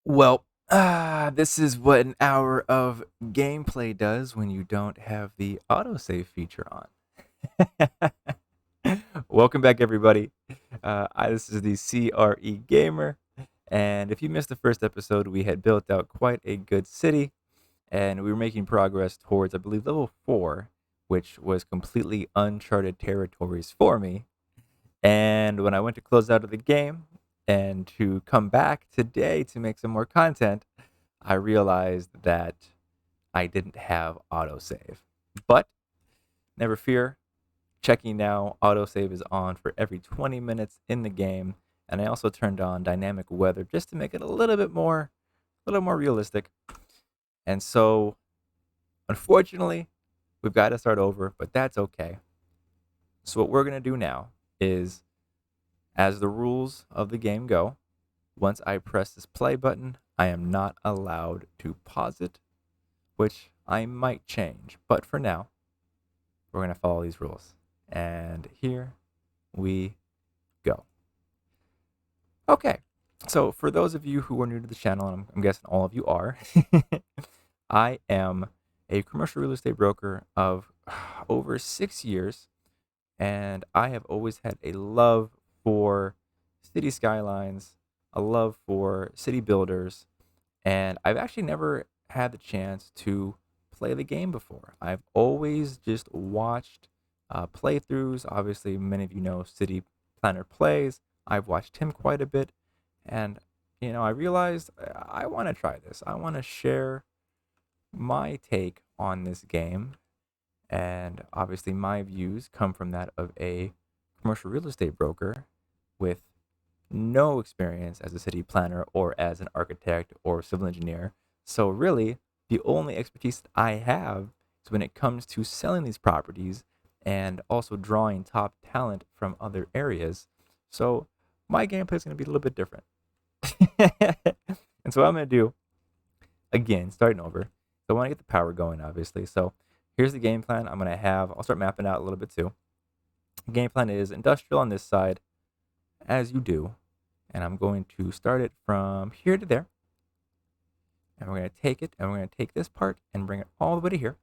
This is what an hour of gameplay does when you don't have the autosave feature on. Welcome back, everybody. This is the CRE Gamer, and if you missed the first episode, we had built out quite a good city, and we were making progress towards, I believe, level 4, which was completely uncharted territories for me. And when I went to close out of the game and to come back today to make some more content, I realized that I didn't have autosave. But never fear, checking now, autosave is on for every 20 minutes in the game. And I also turned on dynamic weather just to make it a little more realistic. And so, unfortunately, we've got to start over, but that's okay. So what we're going to do now is, as the rules of the game go, once I press this play button, I am not allowed to pause it, which I might change. But for now, we're going to follow these rules. And here we go. Okay, so for those of you who are new to the channel, and I'm guessing all of you are, I am a commercial real estate broker of over 6 years, and I have always had a love for city skylines, a love for city builders, and I've actually never had the chance to play the game before. I've always just watched playthroughs. Obviously, many of you know City Planner Plays. I've watched him quite a bit, and I realized I want to try this. I want to share my take on this game, and obviously, my views come from that of a commercial real estate broker with no experience as a city planner or as an architect or civil engineer. So really, the only expertise that I have is when it comes to selling these properties and also drawing top talent from other areas. So my gameplay is going to be a little bit different. And so what I'm going to do, again, starting over, so I want to get the power going, obviously. So here's the game plan I'm going to have. I'll start mapping out a little bit too. The game plan is industrial on this side, as you do. And I'm going to start it from here to there. And we're going to take it, and we're going to take this part and bring it all the way to here.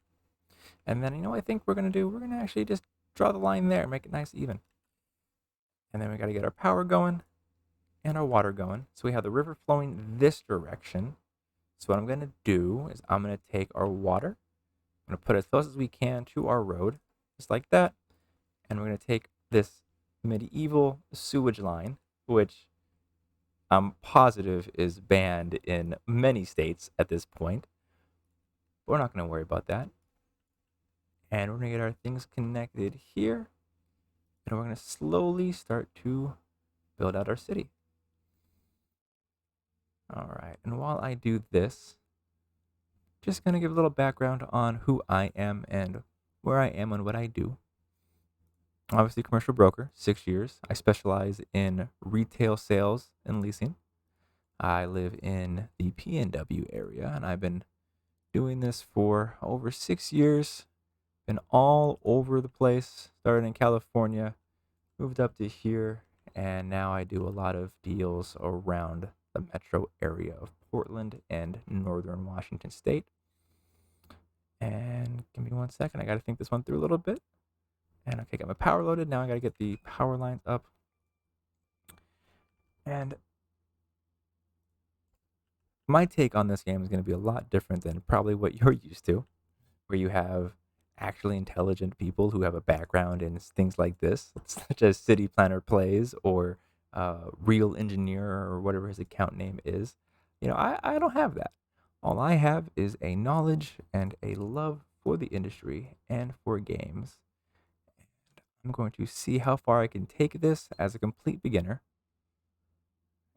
And then, I think we're going to do, we're going to actually just draw the line there, make it nice even. And then we got to get our power going and our water going. So we have the river flowing this direction. So what I'm going to do is I'm going to take our water, I'm going to put it as close as we can to our road, just like that. And we're going to take this medieval sewage line, which I'm positive is banned in many states at this point. But we're not going to worry about that. And we're going to get our things connected here. And we're going to slowly start to build out our city. All right. And while I do this, just going to give a little background on who I am and where I am and what I do. Obviously, commercial broker, 6 years. I specialize in retail sales and leasing. I live in the PNW area, and I've been doing this for over 6 years. Been all over the place. Started in California, moved up to here, and now I do a lot of deals around the metro area of Portland and northern Washington State. And give me 1 second. I got to think this one through a little bit. And okay, got my power loaded. Now I got to get the power lines up. And my take on this game is going to be a lot different than probably what you're used to, where you have actually intelligent people who have a background in things like this, such as City Planner Plays or Real Engineer or whatever his account name is. I don't have that. All I have is a knowledge and a love for the industry and for games. I'm going to see how far I can take this as a complete beginner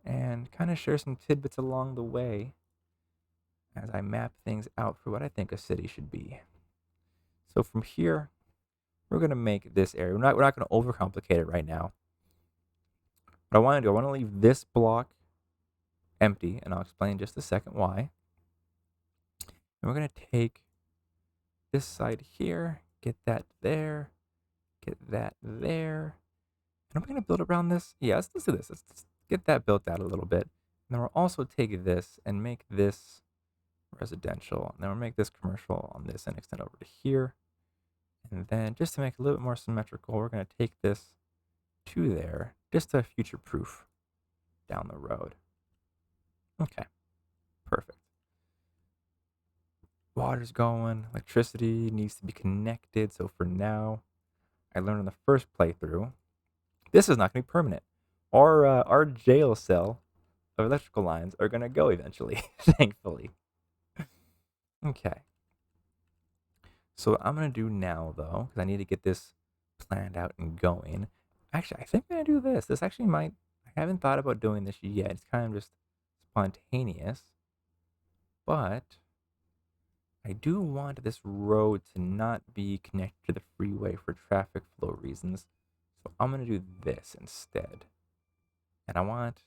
and kind of share some tidbits along the way as I map things out for what I think a city should be. So from here, we're going to make this area. We're not going to overcomplicate it right now. What I want to do, I want to leave this block empty, and I'll explain in just a second why. And we're going to take this side here, get that there, get that there. And I'm going to build around this. Yeah, let's do this. Let's get that built out a little bit. then we'll also take this and make this residential. And then we'll make this commercial on this and extend over to here. And then just to make it a little bit more symmetrical, we're going to take this to there just to future proof down the road. Okay, perfect. Water's going, electricity needs to be connected. So for now, I learned on the first playthrough, this is not going to be permanent. Our jail cell of electrical lines are going to go eventually, thankfully. Okay. So what I'm going to do now, though, because I need to get this planned out and going. Actually, I think I'm going to do this. This actually might, I haven't thought about doing this yet. It's kind of just spontaneous. But I do want this road to not be connected to the freeway for traffic flow reasons. So I'm going to do this instead. And I want,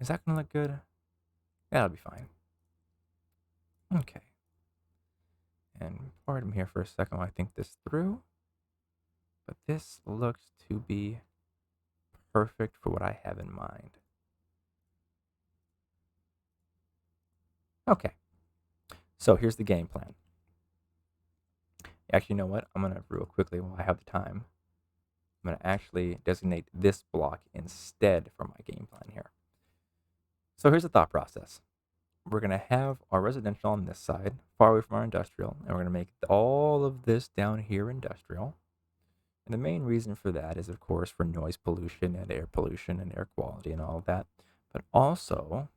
is that going to look good? Yeah, that'll be fine. Okay. And pardon me here for a second while I think this through. But this looks to be perfect for what I have in mind. Okay. So here's the game plan. Actually, you know what? I'm going to, real quickly while I have the time, I'm going to actually designate this block instead for my game plan here. So here's the thought process. We're going to have our residential on this side, far away from our industrial, and we're going to make all of this down here industrial. And the main reason for that is, of course, for noise pollution and air quality and all of that. But also,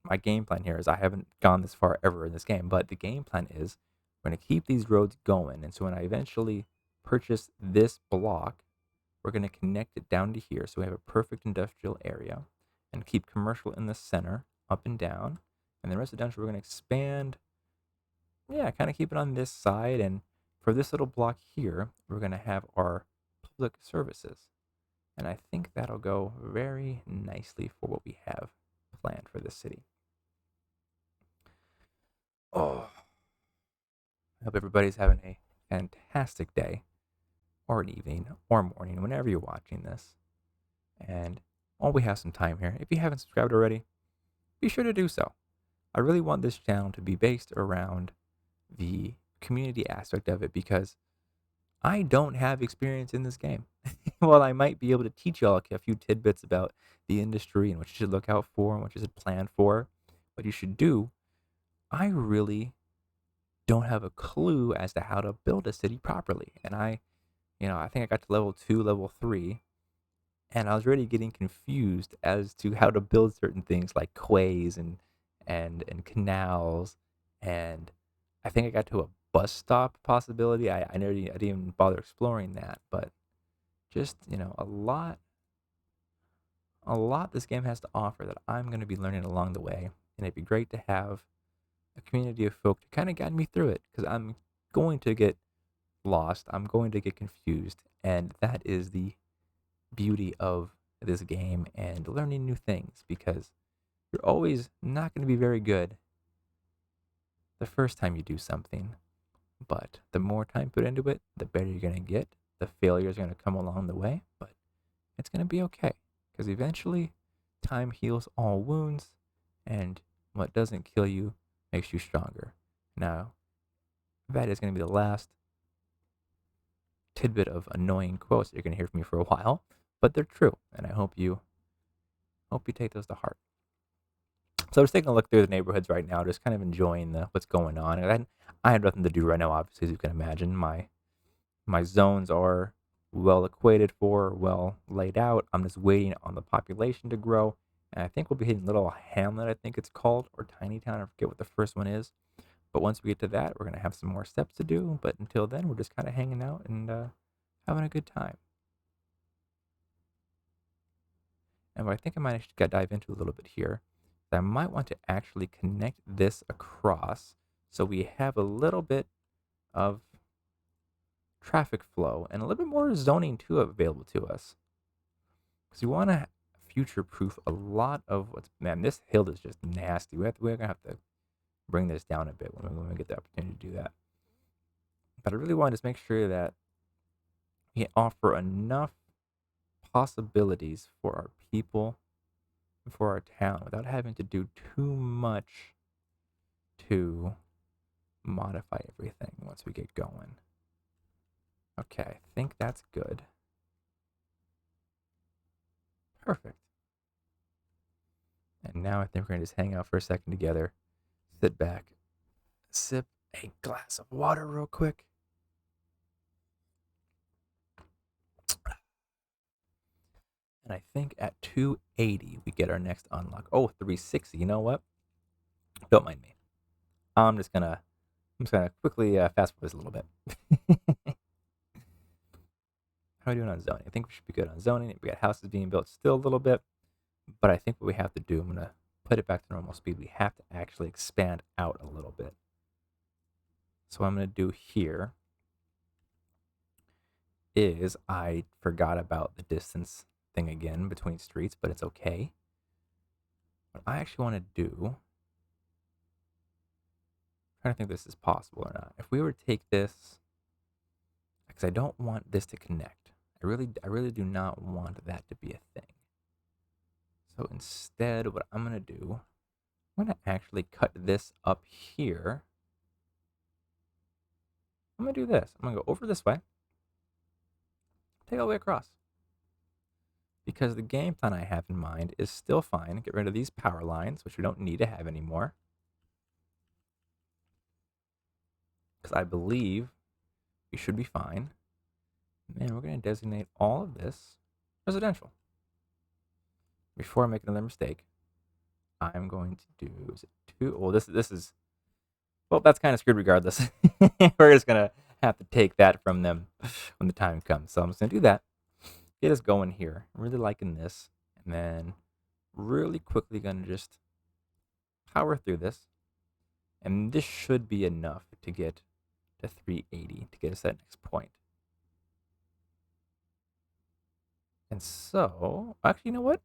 my game plan here is, I haven't gone this far ever in this game, but the game plan is we're going to keep these roads going. And so when I eventually purchase this block, we're going to connect it down to here. So we have a perfect industrial area and keep commercial in the center, up and down. And then residential, we're going to expand. Yeah, kind of keep it on this side. And for this little block here, we're going to have our public services. And I think that'll go very nicely for what we have planned for this city. Oh, I hope everybody's having a fantastic day, or an evening, or morning, whenever you're watching this. And while we have some time here, if you haven't subscribed already, be sure to do so. I really want this channel to be based around the community aspect of it, because I don't have experience in this game. While I might be able to teach y'all a few tidbits about the industry and what you should look out for and what you should plan for, what you should do, I really don't have a clue as to how to build a city properly. And I think I got to level 2, level 3, and I was already getting confused as to how to build certain things like quays and canals, and I think I got to a bus stop possibility. I didn't even bother exploring that, but just a lot this game has to offer that I'm going to be learning along the way, and it'd be great to have a community of folk to kind of guide me through it, because I'm going to get lost, I'm going to get confused, and that is the beauty of this game and learning new things, because you're always not going to be very good the first time you do something, but the more time put into it, the better you're going to get. The failures are going to come along the way, but it's going to be okay, because eventually time heals all wounds, and what doesn't kill you makes you stronger. Now, that is going to be the last tidbit of annoying quotes that you're going to hear from me for a while, but they're true, and I hope you take those to heart. So I'm just taking a look through the neighborhoods right now, just kind of enjoying what's going on. And I have nothing to do right now, obviously, as you can imagine. My zones are well equated for, well laid out. I'm just waiting on the population to grow. And I think we'll be hitting Little Hamlet, I think it's called, or Tiny Town. I forget what the first one is. But once we get to that, we're going to have some more steps to do. But until then, we're just kind of hanging out and having a good time. And what I think I might actually dive into a little bit here, I might want to actually connect this across so we have a little bit of traffic flow and a little bit more zoning too available to us. Because we want to future-proof a lot of man, this hill is just nasty. We're going to have to bring this down a bit when we get the opportunity to do that. But I really want to just make sure that we offer enough possibilities for our people for our town without having to do too much to modify everything once we get going. Okay, I think that's good. Perfect. And now I think we're going to just hang out for a second together, sit back, sip a glass of water real quick. And I think at 280 we get our next unlock. Oh, 360. You know what? Don't mind me. I'm just gonna quickly fast forward this a little bit. How are we doing on zoning? I think we should be good on zoning. We got houses being built still a little bit, but I think what we have to do, I'm gonna put it back to normal speed. We have to actually expand out a little bit. So what I'm gonna do here is I forgot about the distance thing again between streets, but it's okay. What I actually want to do, I'm trying to think if this is possible or not. If we were to take this, because I don't want this to connect. I really do not want that to be a thing. So instead, what I'm gonna do, I'm gonna actually cut this up here. I'm gonna do this. I'm gonna go over this way, take it all the way across. Because the game plan I have in mind is still fine. Get rid of these power lines, which we don't need to have anymore. Because I believe we should be fine. And then we're going to designate all of this residential. Before I make another mistake, I'm going to do, is it 2? Well, this is, well, that's kind of screwed regardless. We're just going to have to take that from them when the time comes. So I'm just going to do that. Get us going here. I'm really liking this. And then really quickly going to just power through this. And this should be enough to get to 380 to get us that next point. And so, actually, you know what?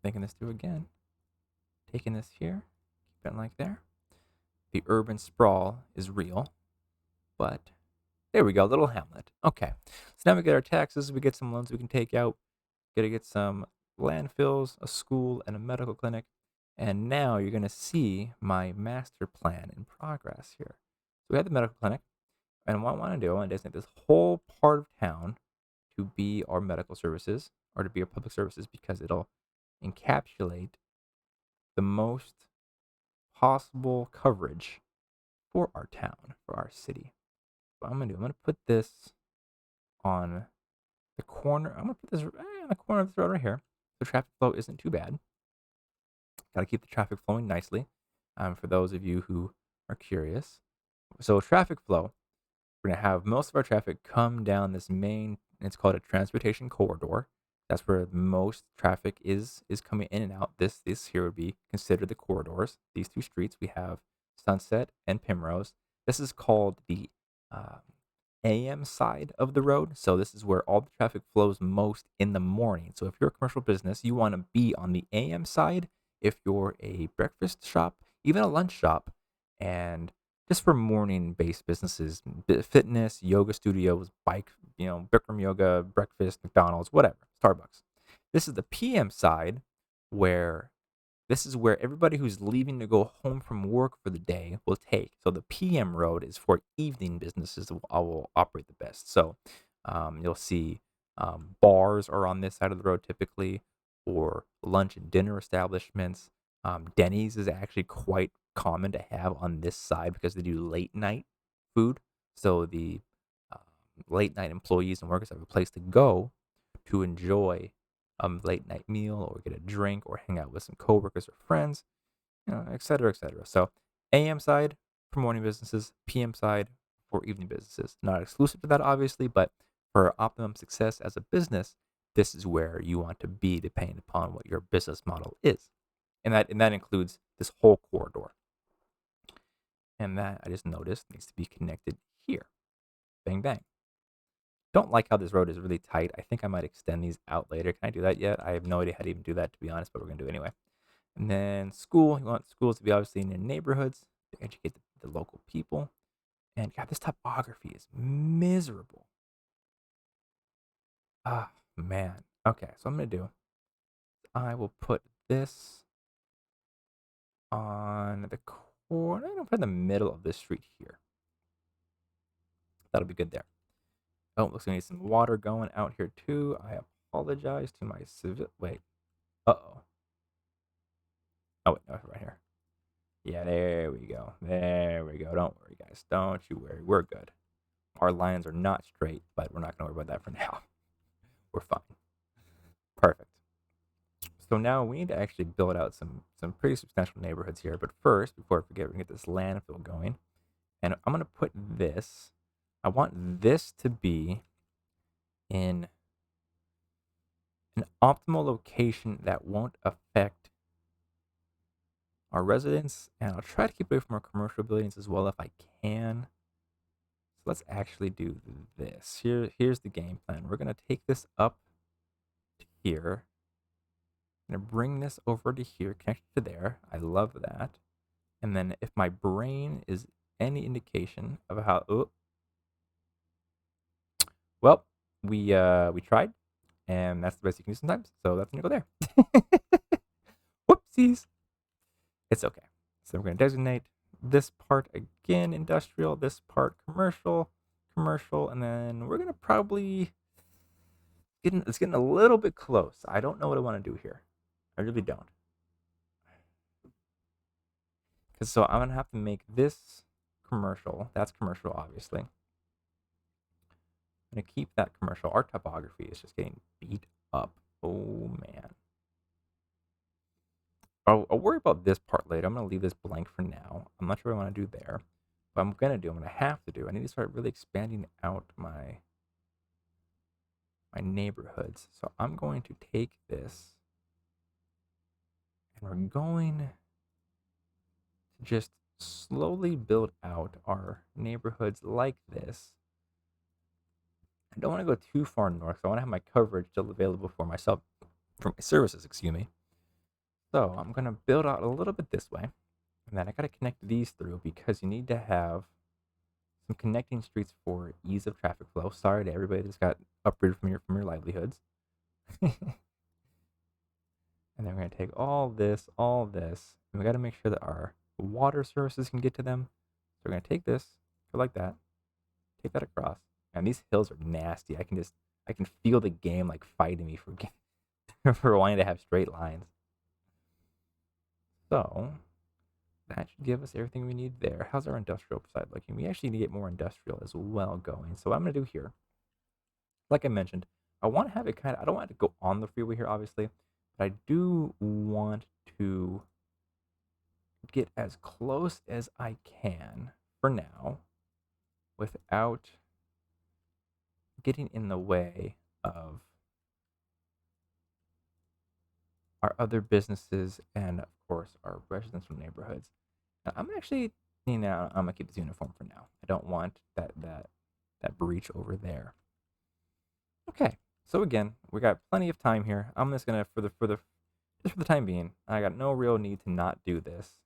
Thinking this through again. Taking this here, keep it like there. The urban sprawl is real, but there we go, little hamlet. Okay, so now we get our taxes, we get some loans we can take out, gotta get some landfills, a school, and a medical clinic. And now you're gonna see my master plan in progress here. So we have the medical clinic, and what I wanna do, I wanna designate this whole part of town to be our medical services, or to be our public services, because it'll encapsulate the most possible coverage for our town, for our city. What I'm gonna put this on the corner. I'm gonna put this on the corner of this road right here. The traffic flow isn't too bad. Got to keep the traffic flowing nicely. For those of you who are curious, so traffic flow, we're gonna have most of our traffic come down this main. It's called a transportation corridor. That's where most traffic is coming in and out. This here would be considered the corridors. These two streets we have Sunset and Primrose. This is called the AM side of the road. So this is where all the traffic flows most in the morning. So if you're a commercial business, you want to be on the AM side. If you're a breakfast shop, even a lunch shop, and just for morning-based businesses, fitness, yoga studios, bike, Bikram yoga, breakfast, McDonald's, whatever, Starbucks. This is the PM side, where this is where everybody who's leaving to go home from work for the day will take. So the PM road is for evening businesses that will operate the best. So you'll see bars are on this side of the road typically, or lunch and dinner establishments. Denny's is actually quite common to have on this side because they do late night food. So the late night employees and workers have a place to go to enjoy a late night meal or get a drink or hang out with some coworkers or friends, et cetera, et cetera. So AM side for morning businesses, PM side for evening businesses. Not exclusive to that, obviously, but for optimum success as a business, this is where you want to be depending upon what your business model is. And that includes this whole corridor. And that I just noticed needs to be connected here. Bang, bang. Don't like how this road is really tight. I think I might extend these out later. Can I do that yet? I have no idea how to even do that, to be honest, but we're going to do it anyway. And then school. You want schools to be obviously in your neighborhoods to educate the local people. And God, this topography is miserable. Ah, man. Okay, so I'm going to do, I will put this on the corner. I'm gonna put in the middle of this street here. That'll be good there. Oh, looks like we need some water going out here too. I apologize to my civil. Wait. Uh-oh. Oh, wait, no, right here. Yeah, there we go. There we go. Don't worry, guys. Don't you worry. We're good. Our lines are not straight, but we're not going to worry about that for now. We're fine. Perfect. So now we need to actually build out some pretty substantial neighborhoods here. But first, before I forget, we can get this landfill going. And I'm going to put this. I want this to be in an optimal location that won't affect our residents. And I'll try to keep away from our commercial buildings as well if I can. So let's actually do this. Here's the game plan. We're going to take this up to here. I'm going to bring this over to here, connect it to there. I love that. And then if my brain is any indication of how... Oh, well, we tried. And that's the best you can do sometimes. So that's going to go there. Whoopsies. It's okay. So we're going to designate this part again industrial, this part commercial, and then we're going to probably... It's getting a little bit close. I don't know what I want to do here. I really don't. Because so I'm going to have to make this commercial. That's commercial, obviously. I'm going to keep that commercial. Our topography is just getting beat up. Oh, man. I'll worry about this part later. I'm going to leave this blank for now. I'm not sure what I want to do there. But I'm going to have to do. I need to start really expanding out my neighborhoods. So I'm going to take this. And we're going to just slowly build out our neighborhoods like this. I don't want to go too far north. So I want to have my coverage still available for myself, for my services, excuse me. So I'm going to build out a little bit this way. And then I got to connect these through because you need to have some connecting streets for ease of traffic flow. Sorry to everybody that's got uprooted from your livelihoods. And then we're going to take all this, and we got to make sure that our water services can get to them. So we're going to take this, go like that, take that across. And these hills are nasty. I can feel the game like fighting me for wanting to have straight lines. So that should give us everything we need there. How's our industrial side looking? We actually need to get more industrial as well going. So what I'm going to do here, like I mentioned, I want to have it I don't want it to go on the freeway here, obviously. But I do want to get as close as I can for now without getting in the way of our other businesses and, of course, our residential neighborhoods. Now, I'm actually, I'm going to keep this uniform for now. I don't want that breach over there. Okay. So again, we got plenty of time here. I'm just gonna just for the time being, I got no real need to not do this.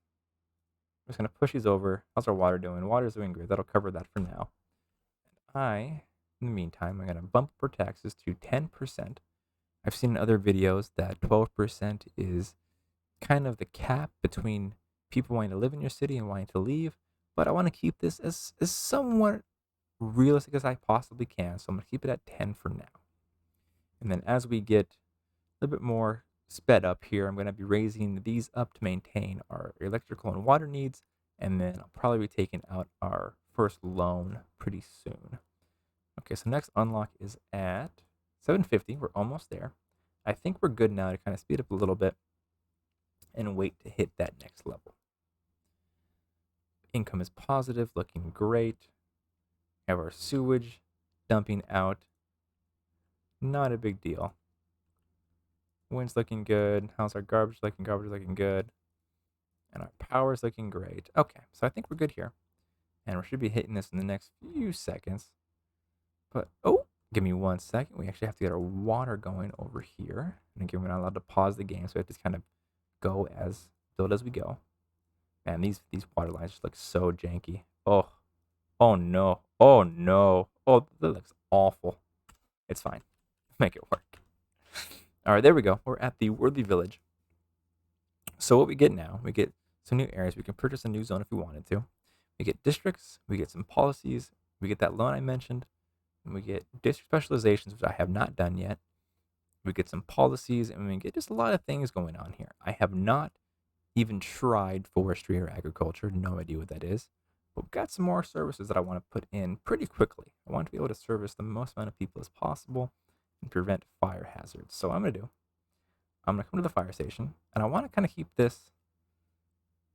I'm just gonna push these over. How's our water doing? Water's doing good. That'll cover that for now. In the meantime, I'm gonna bump up our taxes to 10%. I've seen in other videos that 12% is kind of the cap between people wanting to live in your city and wanting to leave. But I want to keep this as somewhat realistic as I possibly can. So I'm gonna keep it at 10 for now. And then as we get a little bit more sped up here, I'm going to be raising these up to maintain our electrical and water needs. And then I'll probably be taking out our first loan pretty soon. Okay, so next unlock is at 750. We're almost there. I think we're good now to kind of speed up a little bit and wait to hit that next level. Income is positive, looking great. We have our sewage dumping out. Not a big deal. Wind's looking good. How's our garbage looking? Garbage looking good. And our power's looking great. Okay, so I think we're good here. And we should be hitting this in the next few seconds. But, oh, give me 1 second. We actually have to get our water going over here. And again, we're not allowed to pause the game, so we have to just kind of build as we go. And these water lines just look so janky. Oh no. Oh no. Oh, that looks awful. It's fine. Make it work. All right, there we go. We're at the Worthy Village. So what we get now, we get some new areas. We can purchase a new zone if we wanted to. We get districts. We get some policies. We get that loan I mentioned. And we get district specializations, which I have not done yet. We get some policies, and we get just a lot of things going on here. I have not even tried forestry or agriculture. No idea what that is. But we've got some more services that I want to put in pretty quickly. I want to be able to service the most amount of people as possible and prevent fire hazards. So what I'm going to do, I'm going to come to the fire station, and I want to kind of keep this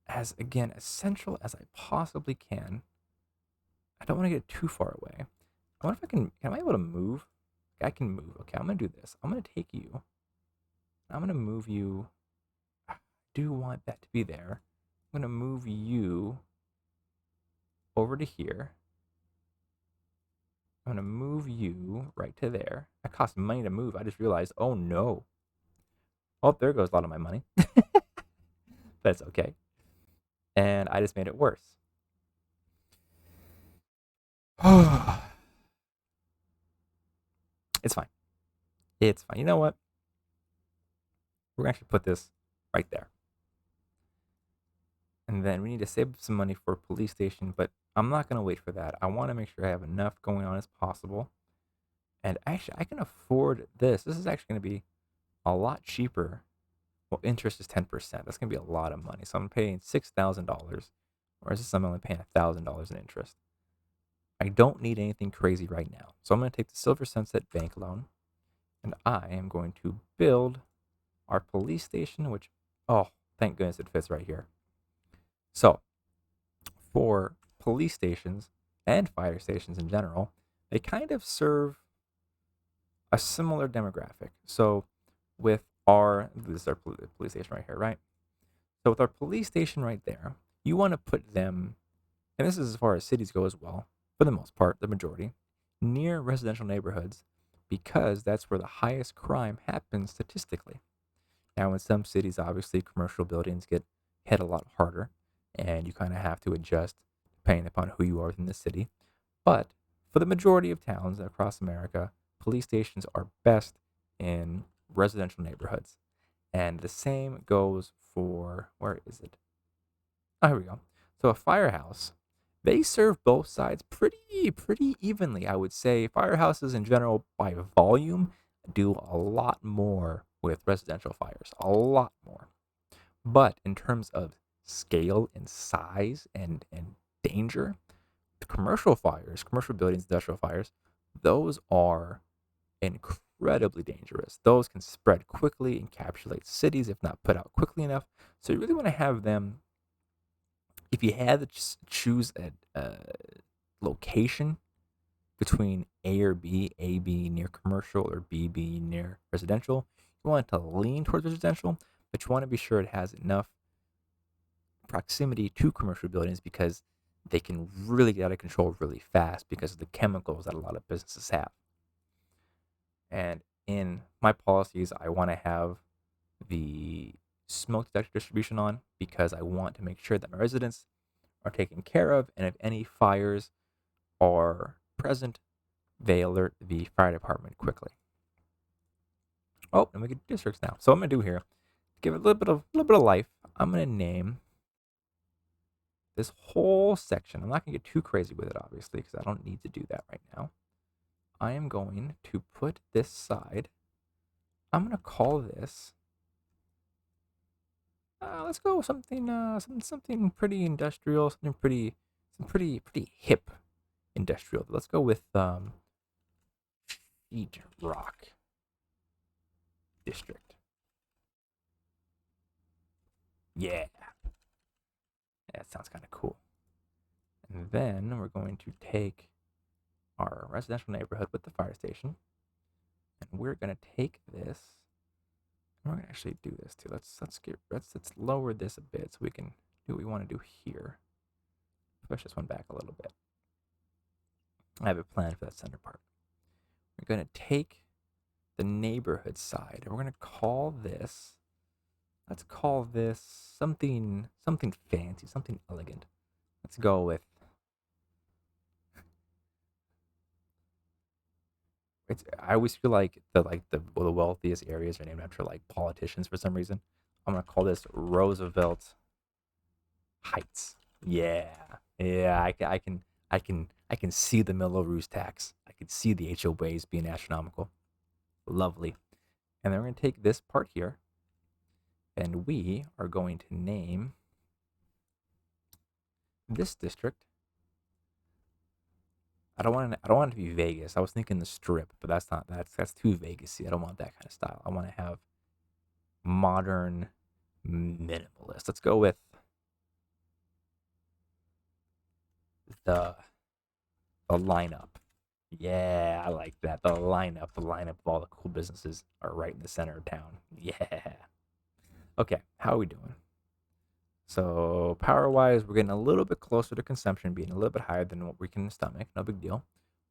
as, again, as central as I possibly can. I don't want to get too far away. I wonder if am I able to move? I can move. Okay, I'm going to do this. I'm going to take you. I'm going to move you. I do want that to be there. I'm going to move you over to here. I'm going to move you right to there. That costs money to move. I just realized, oh no. Oh, there goes a lot of my money. That's okay. And I just made it worse. It's fine. It's fine. You know what? We're going to actually put this right there. And then we need to save some money for a police station, but I'm not going to wait for that. I want to make sure I have enough going on as possible. And actually, I can afford this. This is actually going to be a lot cheaper. Well, interest is 10%. That's going to be a lot of money. So I'm paying $6,000, whereas this I'm only paying $1,000 in interest. I don't need anything crazy right now. So I'm going to take the Silver Sunset Bank loan, and I am going to build our police station, which, oh, thank goodness it fits right here. So for police stations and fire stations in general, they kind of serve a similar demographic. So with this is our police station right here, right? So with our police station right there, you want to put them, and this is as far as cities go as well, for the most part, the majority, near residential neighborhoods, because that's where the highest crime happens statistically. Now, in some cities, obviously, commercial buildings get hit a lot harder, and you kind of have to adjust depending upon who you are within the city. But for the majority of towns across America, police stations are best in residential neighborhoods. And the same goes for, where is it? Oh, here we go. So a firehouse, they serve both sides pretty evenly, I would say. Firehouses in general, by volume, do a lot more with residential fires, a lot more. But in terms of scale and size and danger, the commercial fires, commercial buildings, industrial fires, those are incredibly dangerous. Those can spread quickly, encapsulate cities if not put out quickly enough. So you really want to have them, if you had to choose a location between A or B, A being near commercial or B being near residential, you want it to lean towards residential, but you want to be sure it has enough proximity to commercial buildings because they can really get out of control really fast because of the chemicals that a lot of businesses have. And in my policies, I want to have the smoke detector distribution on because I want to make sure that my residents are taken care of. And if any fires are present, they alert the fire department quickly. Oh, and we get districts now. So what I'm gonna do here, give it a little bit of life. I'm gonna name this whole section. I'm not gonna get too crazy with it, obviously, because I don't need to do that right now. I am going to put this side. I'm gonna call this. Let's go with something pretty industrial, something pretty hip industrial. Let's go with Sheet Rock District. Yeah, that sounds kind of cool. And then we're going to take our residential neighborhood with the fire station, and we're gonna take this. And we're gonna actually do this too. Let's lower this a bit so we can do what we want to do here. Push this one back a little bit. I have a plan for that center part. We're gonna take the neighborhood side, and we're gonna call this. Let's call this something fancy, something elegant. Let's go with. I always feel like the wealthiest areas are named after like politicians for some reason. I'm gonna call this Roosevelt Heights. Yeah, yeah. I can see the Melrose tax. I can see the HOAs being astronomical. Lovely. And then we're gonna take this part here, and we are going to name this district. I don't want it to be Vegas. I was thinking the Strip, but that's too Vegasy. I don't want that kind of style. I want to have modern minimalist. Let's go with the the lineup. Yeah, I like that. The lineup of all the cool businesses are right in the center of town. Yeah. Okay, how are we doing? So power wise, we're getting a little bit closer to consumption being a little bit higher than what we can stomach. No big deal.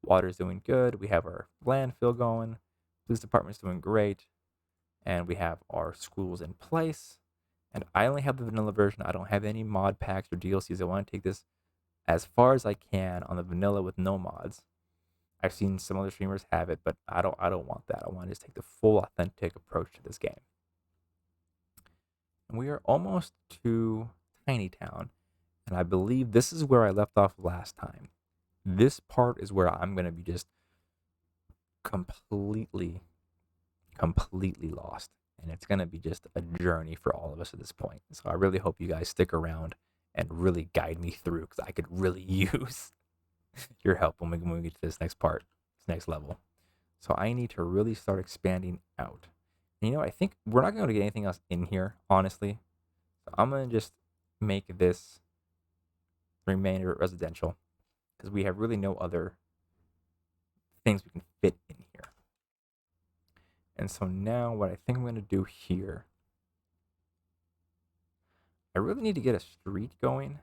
Water's doing good. We have our landfill going. Police department's doing great. And we have our schools in place. And I only have the vanilla version. I don't have any mod packs or DLCs. I want to take this as far as I can on the vanilla with no mods. I've seen some other streamers have it, but I don't want that. I want to just take the full authentic approach to this game. And we are almost to Tiny Town, and I believe this is where I left off last time. This part is where I'm gonna be just completely, completely lost, and it's gonna be just a journey for all of us at this point. So I really hope you guys stick around and really guide me through, because I could really use your help when we get to this next part, this next level. So I need to really start expanding out. And I think we're not going to get anything else in here, honestly. So I'm going to just make this remainder residential because we have really no other things we can fit in here. And so now what I think I'm going to do here, I really need to get a street going.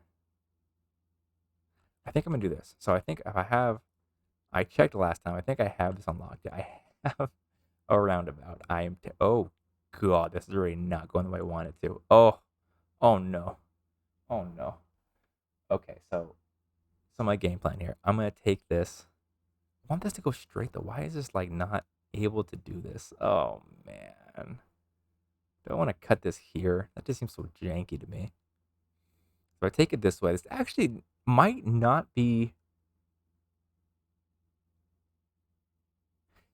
I think I'm going to do this. So I think if I checked last time, I think I have this unlocked. I have a roundabout. Oh God, this is already not going the way I want it to. Oh no. Oh no. Okay, so my game plan here. I'm gonna take this. I want this to go straight though. Why is this like not able to do this? Oh man. Do I want to cut this here? That just seems so janky to me. So I take it this way. This actually might not be.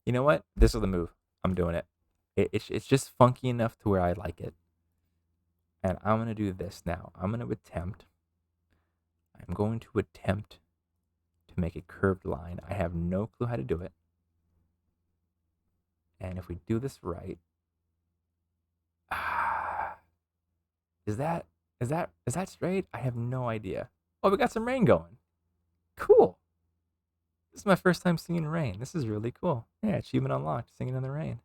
You know what? This is the move. I'm doing it. It's just funky enough to where I like it. And I'm gonna do this now. I'm going to attempt to make a curved line. I have no clue how to do it. And if we do this right, is that is that straight? I have no idea. Oh, we got some rain going. Cool. This is my first time singing rain. This is really cool. Yeah, achievement unlocked, singing in the rain.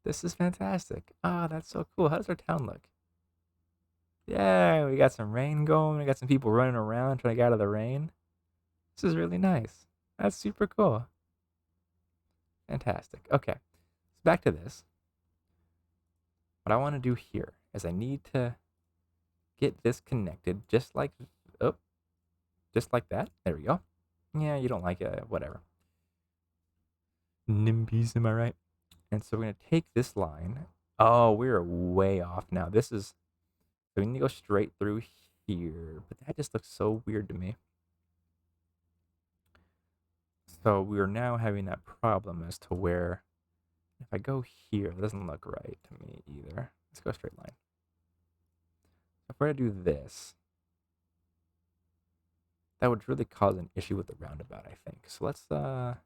This is fantastic. That's so cool. How does our town look? Yeah, we got some rain going. We got some people running around trying to get out of the rain. This is really nice. That's super cool. Fantastic. Okay, so back to this. What I want to do here is I need to get this connected just like, oh, just like that. There we go. Yeah, you don't like it, whatever. NIMBYs, am I right? And so we're going to take this line. Oh, we're way off now. So we need to go straight through here, but that just looks so weird to me. So we are now having that problem as to where, if I go here, it doesn't look right to me either. Let's go straight line. If we're going to do this, that would really cause an issue with the roundabout, I think. So let's, can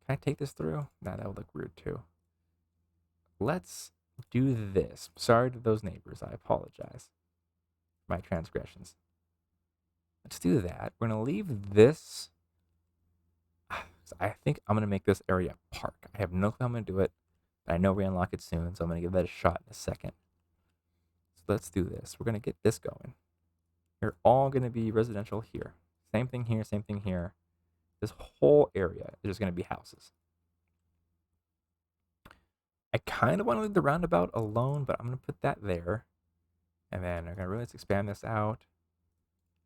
I take this through? Nah, that would look weird too. Let's do this. Sorry to those neighbors. I apologize for my transgressions. Let's do that. We're going to leave this. I think I'm going to make this area park. I have no clue how I'm going to do it, but I know we unlock it soon, so I'm going to give that a shot in a second. So let's do this. We're going to get this going. You're all going to be residential here. Same thing here, same thing here. This whole area is just going to be houses. I kind of want to leave the roundabout alone, but I'm going to put that there. And then I'm going to really expand this out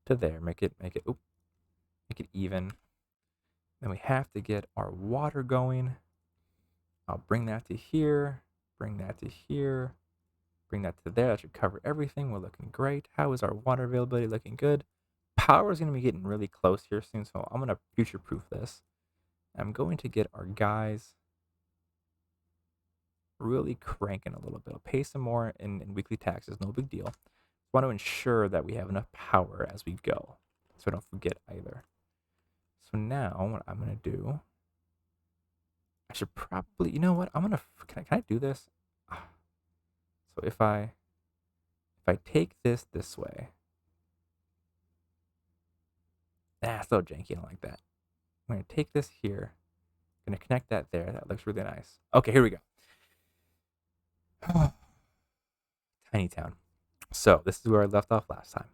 to there. Make it even. Then we have to get our water going. I'll bring that to here, bring that to here. bring that to there. That should cover everything. We're looking great. How is our water availability looking? Good. Power is going to be getting really close here soon, so I'm going to future-proof this. I'm going to get our guys really cranking a little bit. I'll pay some more in weekly taxes, no big deal. Want to ensure that we have enough power as we go, so I don't forget either. So now what I'm going to do, I should probably, you know what, I'm going to, can I do this? So if I take this way, it's a little janky, I don't like that. I'm going to take this here, I'm going to connect that there. That looks really nice. Okay, here we go. Tiny town. So this is where I left off last time.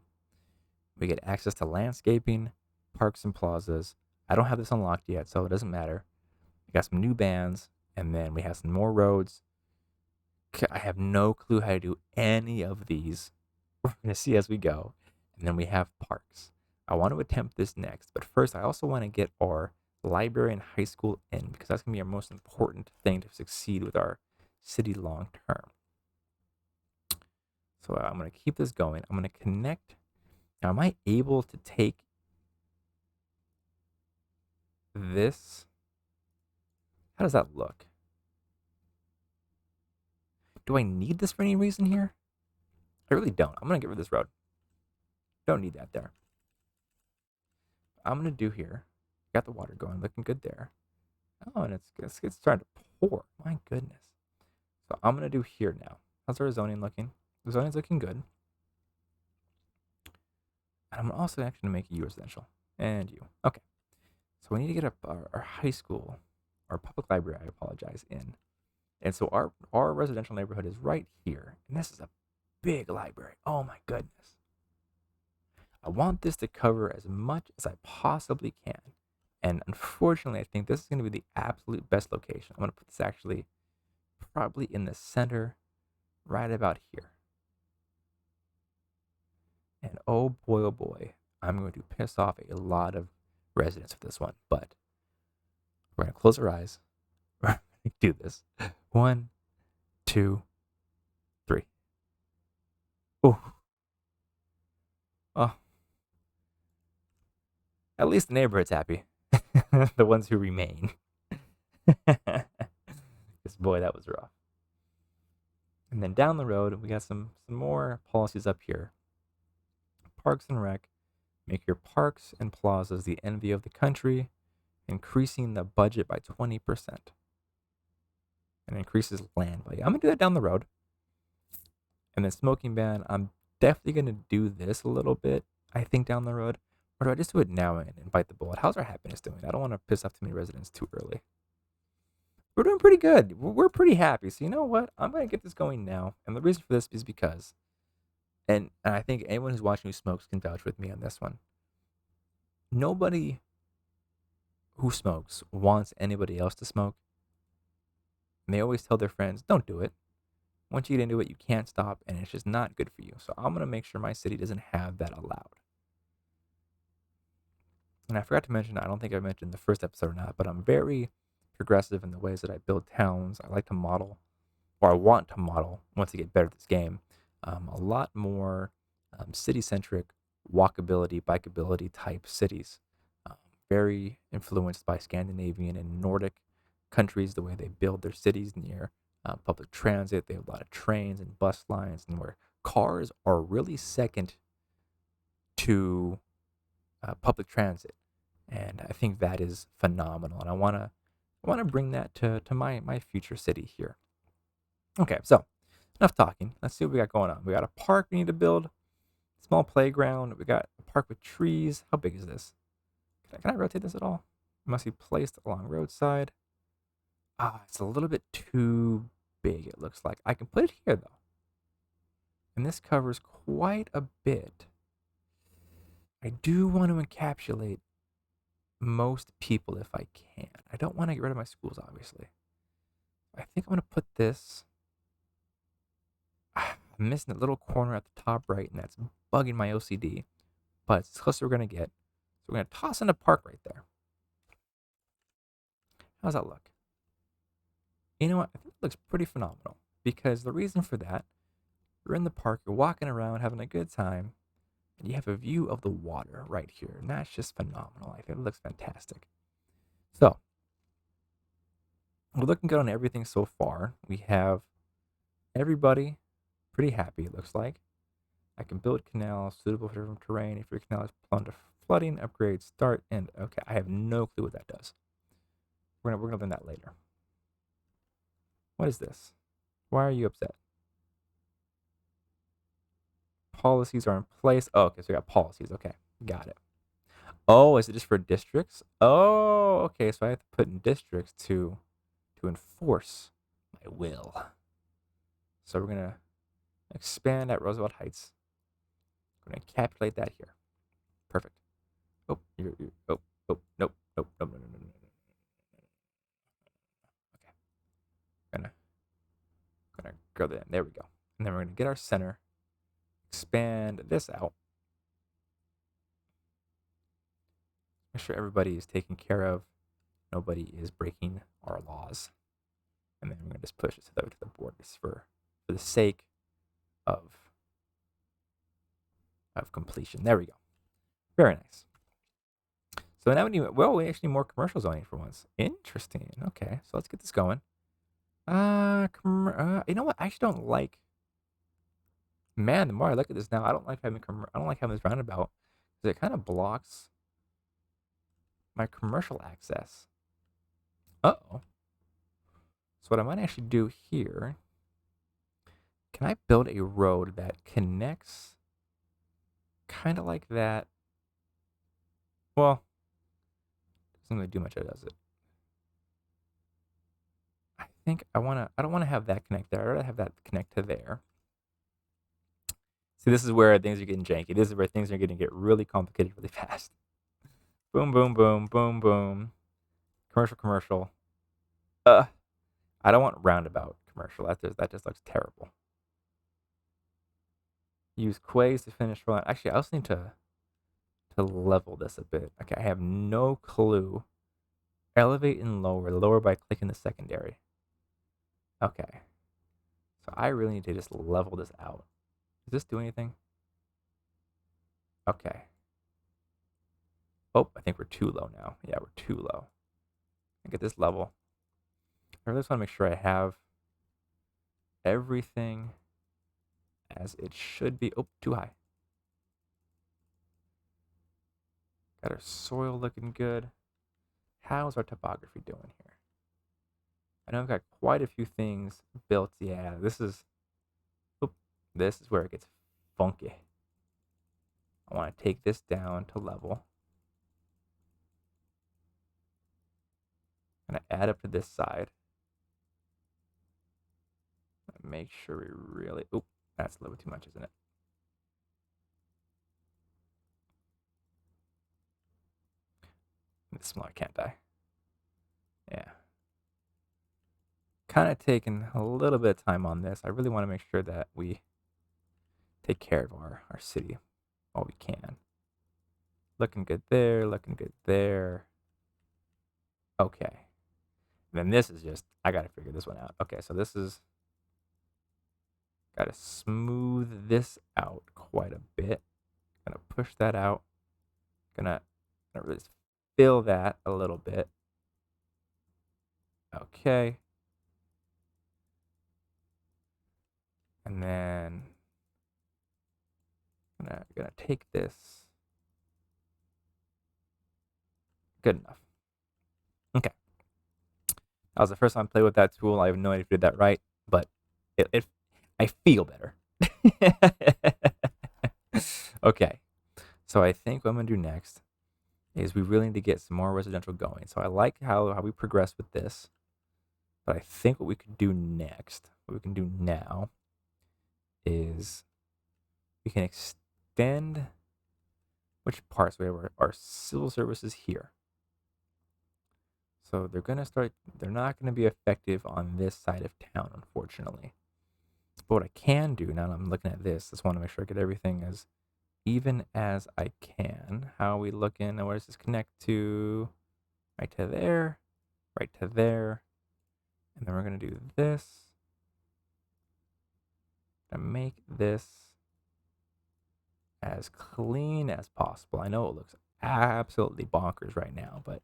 We get access to landscaping, parks, and plazas. I don't have this unlocked yet, so it doesn't matter. We got some new bands, and then we have some more roads. I have no clue how to do any of these. We're going to see as we go. And then we have parks. I want to attempt this next, but first I also want to get our library and high school in, because that's going to be our most important thing to succeed with our city long term. So I'm going to keep this going. I'm going to connect. Now, am I able to take this? How does that look? Do I need this for any reason here? I really don't. I'm going to get rid of this road. Don't need that there. I'm going to do here. Got the water going, looking good there. Oh, and it's starting to pour. My goodness. So I'm going to do here now. How's our zoning looking? The zoning's looking good. And I'm also actually going to make you residential. And you. Okay. So we need to get our high school, our public library, I apologize, in. And so our residential neighborhood is right here. And this is a big library. Oh my goodness. I want this to cover as much as I possibly can. And unfortunately, I think this is going to be the absolute best location. I'm going to put this actually probably in the center, right about here. And oh boy, I'm going to piss off a lot of residents with this one. But we're going to close our eyes. We're going to do this. 1, 2, 3. Ooh. Oh. At least the neighborhood's happy. The ones who remain. Because boy, that was rough. And then down the road, we got some more policies up here. Parks and Rec. Make your parks and plazas the envy of the country, increasing the budget by 20%. And increases land value. I'm going to do that down the road. And then smoking ban, I'm definitely going to do this a little bit, I think, down the road. Or do I just do it now and bite the bullet? How's our happiness doing? I don't want to piss off too many residents too early. We're doing pretty good. We're pretty happy. So you know what? I'm going to get this going now. And the reason for this is because, and I think anyone who's watching who smokes can vouch with me on this one. Nobody who smokes wants anybody else to smoke. And they always tell their friends, don't do it. Once you get into it, you can't stop, and it's just not good for you. So I'm going to make sure my city doesn't have that allowed. And I forgot to mention, I don't think I mentioned the first episode or not, but I'm very progressive in the ways that I build towns. I like to model, or I want to model, once I get better at this game, a lot more city-centric, walkability, bikeability type cities. Very influenced by Scandinavian and Nordic countries, the way they build their cities near public transit. They have a lot of trains and bus lines, and where cars are really second to public transit. And I think that is phenomenal. And I want to bring that to my future city here. Okay, so enough talking. Let's see what we got going on. We got a park we need to build, small playground. We got a park with trees. How big is this? Can I rotate this at all? It must be placed along roadside. It's a little bit too big, it looks like. I can put it here, though. And this covers quite a bit. I do want to encapsulate most people if I can. I don't want to get rid of my schools, obviously. I think I'm going to put this. I'm missing a little corner at the top right, and that's bugging my OCD. But it's close we're going to get. So we're going to toss in a park right there. How's that look? You know what? I think it looks pretty phenomenal. Because the reason for that You're in the park, you're walking around, having a good time, and you have a view of the water right here. And that's just phenomenal. I think it looks fantastic. So, we're looking good on everything so far. We have everybody pretty happy, it looks like. I can build canals suitable for different terrain. If your canal is prone to flooding, upgrade, start, and okay, I have no clue what that does. We're gonna learn that later. What is this? Why are you upset? Policies are in place. Oh, okay, so we got policies. Okay, got it. Oh, is it just for districts? Oh, okay, so I have to put in districts to enforce my will. So we're gonna expand at Roosevelt Heights. We're gonna calculate that here. Perfect. Oh, oh, nope, nope, nope, no, no, no, no, no. Okay, gonna go there. There we go. And then we're gonna get our center, expand this out. Make sure everybody is taken care of. Nobody is breaking our laws. And then we're gonna just push it to the borders for the sake of completion. There we go. Very nice. So now we actually need more commercial zoning for once. Interesting. Okay, so let's get this going. You know what? I actually don't like. Man, the more I look at this now, I don't like having this roundabout because it kind of blocks my commercial access. Uh-oh. So what I might actually do here, can I build a road that connects kind of like that? Well, doesn't really do much, does it? I think I don't want to have that connect there. I'd rather have that connect to there. See, this is where things are getting janky. This is where things are going to get really complicated really fast. Boom, boom, boom, boom, boom. Commercial. I don't want roundabout commercial. That just looks terrible. Use quays to finish rolling. Actually, I also need to level this a bit. Okay, I have no clue. Elevate and lower. Lower by clicking the secondary. Okay. So I really need to just level this out. Does this do anything? Okay. Oh, I think we're too low now. Yeah, we're too low. I get this level. I really just want to make sure I have everything as it should be. Oh, too high. Got our soil looking good. How's our topography doing here? I know I've got quite a few things built. Yeah, this is where it gets funky. I want to take this down to level. I'm going to add up to this side. Make sure we really... Oop, that's a little bit too much, isn't it? It's smaller, can't I? Yeah. Kind of taking a little bit of time on this. I really want to make sure that we take care of our city while we can. Looking good there, looking good there. Okay. And then this is just, I got to figure this one out. Okay, so this is, got to smooth this out quite a bit. Gonna push that out. Gonna really fill that a little bit. Okay. And then gonna take this. Good enough. Okay. That was the first time I played with that tool. I have no idea if I did that right, but I feel better. Okay. So I think what I'm gonna do next is we really need to get some more residential going. So I like how we progress with this, but I think what we could do next, what we can do now, is we can extend which parts. We have our civil services here. So they're not gonna be effective on this side of town, unfortunately. But what I can do now that I'm looking at this, just want to make sure I get everything as even as I can. How are we looking? And where does this connect to? Right to there, right to there. And then we're gonna do this. gonna make this as clean as possible. I know it looks absolutely bonkers right now, but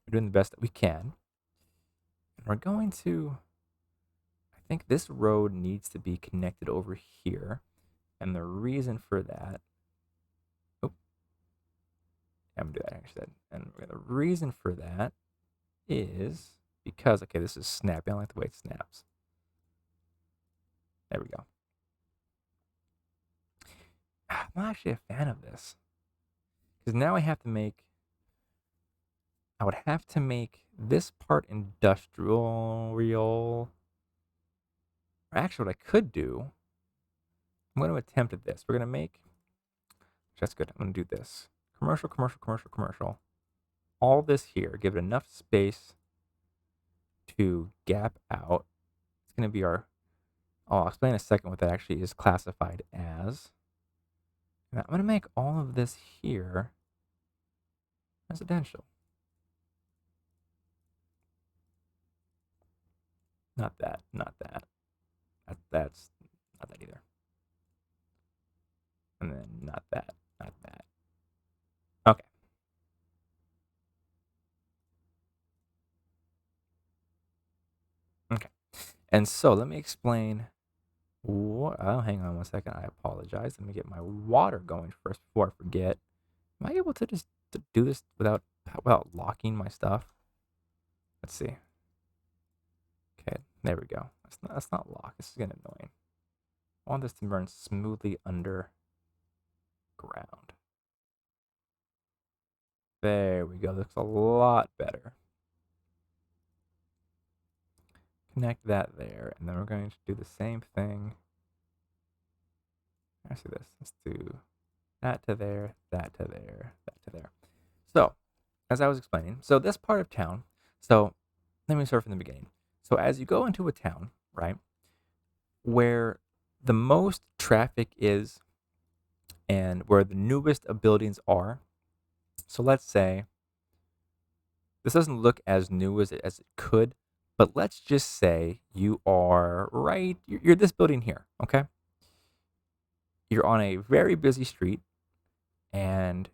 we're doing the best that we can. And we're going to, I think this road needs to be connected over here. And the reason for that, oh, I'm gonna do that instead. And the reason for that is because, okay, this is snappy. I like the way it snaps. There we go. I'm not actually a fan of this because now I would have to make this part industrial. Or actually, what I could do, I'm going to attempt at this. We're going to make, that's good. I'm going to do this. Commercial, commercial, commercial, commercial. All this here, give it enough space to gap out. It's going to be our, I'll explain in a second what that actually is classified as. And I'm going to make all of this here residential. Not that, not that. That's not that either. And then not that, not that. Okay. Okay. And so let me explain what, oh, hang on one second. I apologize. Let me get my water going first before I forget. Am I able to just do this without locking my stuff? Let's see. Okay, there we go. That's not locked. This is getting annoying. I want this to run smoothly underground. There we go. Looks a lot better. Connect that there, and then we're going to do the same thing. Let's do this. Let's do that to there, that to there, that to there. So, as I was explaining, so this part of town, so let me start from the beginning. So as you go into a town, right, where the most traffic is and where the newest of buildings are, so let's say this doesn't look as new as it could, but let's just say you are right, you're this building here, okay? You're on a very busy street and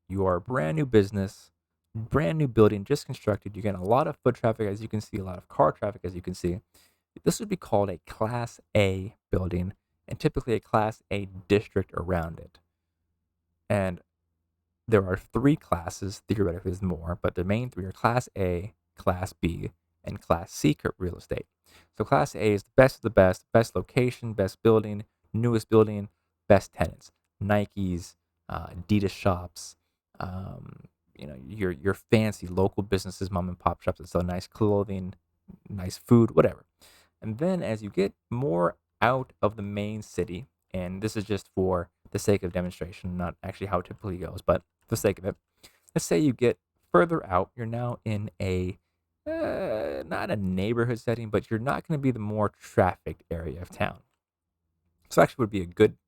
you are a brand new business, brand new building, just constructed. You're getting a lot of foot traffic, as you can see, a lot of car traffic, as you can see. This would be called a Class A building and typically a Class A district around it. And there are three classes, theoretically there's more, but the main three are Class A, Class B, and Class C real estate. So Class A is the best of the best location, best building, newest building, best tenants. Nikes, Adidas shops, your fancy local businesses, mom and pop shops that sell nice clothing, nice food, whatever. And then as you get more out of the main city, and this is just for the sake of demonstration, not actually how it typically goes, but for the sake of it, let's say you get further out, you're now in a not a neighborhood setting, but you're not going to be the more trafficked area of town. So actually would be a good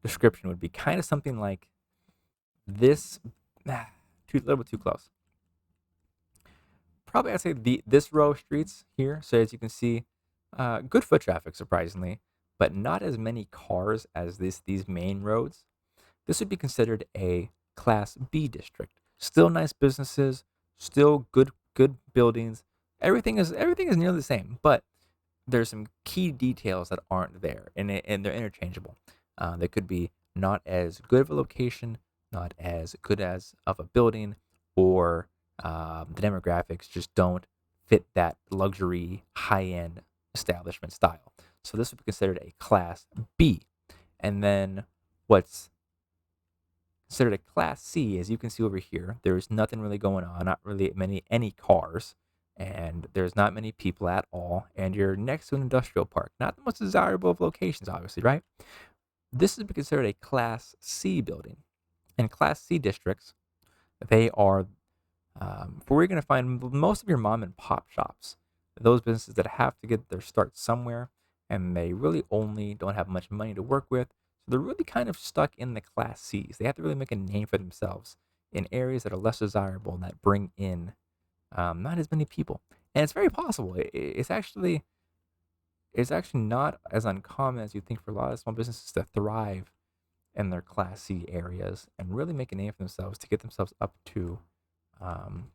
description would be kind of something like this, too a little bit too close. Probably I'd say this row of streets here. So as you can see, good foot traffic surprisingly, but not as many cars as these main roads. This would be considered a Class B district. Still nice businesses, still good buildings. Everything is nearly the same, but there's some key details that aren't there, and they're interchangeable. They could be not as good of a location, not as good as of a building, or the demographics just don't fit that luxury high-end establishment style. So this would be considered a Class B. And then what's considered a Class C, as you can see over here, there's nothing really going on, not really any cars, and there's not many people at all, and you're next to an industrial park. Not the most desirable of locations, obviously, right? This is considered a Class C building. And Class C districts, they are where you're going to find most of your mom and pop shops, those businesses that have to get their start somewhere, and they really only don't have much money to work with. So they're really kind of stuck in the Class Cs. They have to really make a name for themselves in areas that are less desirable and that bring in not as many people. And it's very possible. It's actually it's actually not as uncommon as you think for a lot of small businesses to thrive in their Class C areas and really make a name for themselves to get themselves up to um,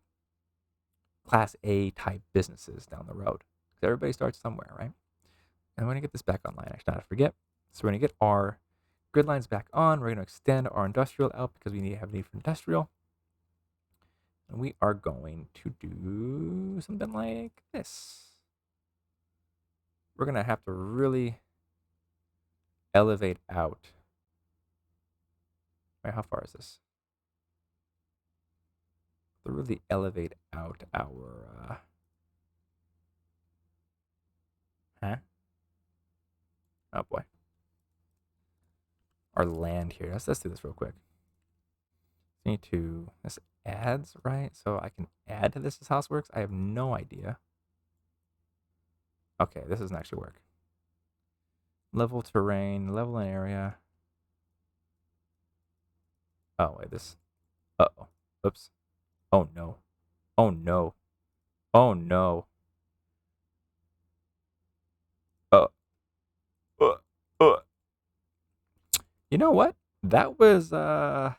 Class A type businesses down the road. Because everybody starts somewhere, right? And we're going to get this back online, actually, not to forget. So we're going to get our grid lines back on. We're going to extend our industrial out because we have a need for industrial. And we are going to do something like this. We're going to have to really elevate out. Wait, how far is this? To really elevate out our, huh? Oh boy. Our land here. Let's do this real quick. Need to, this adds, right? So I can add to this as house works. I have no idea. Okay, this doesn't actually work. Level terrain, level an area. Oh, wait, this. Uh-oh. Oops. Oh, no. Oh, no. Oh, no. Uh, uh, uh. You know what? That was, oh,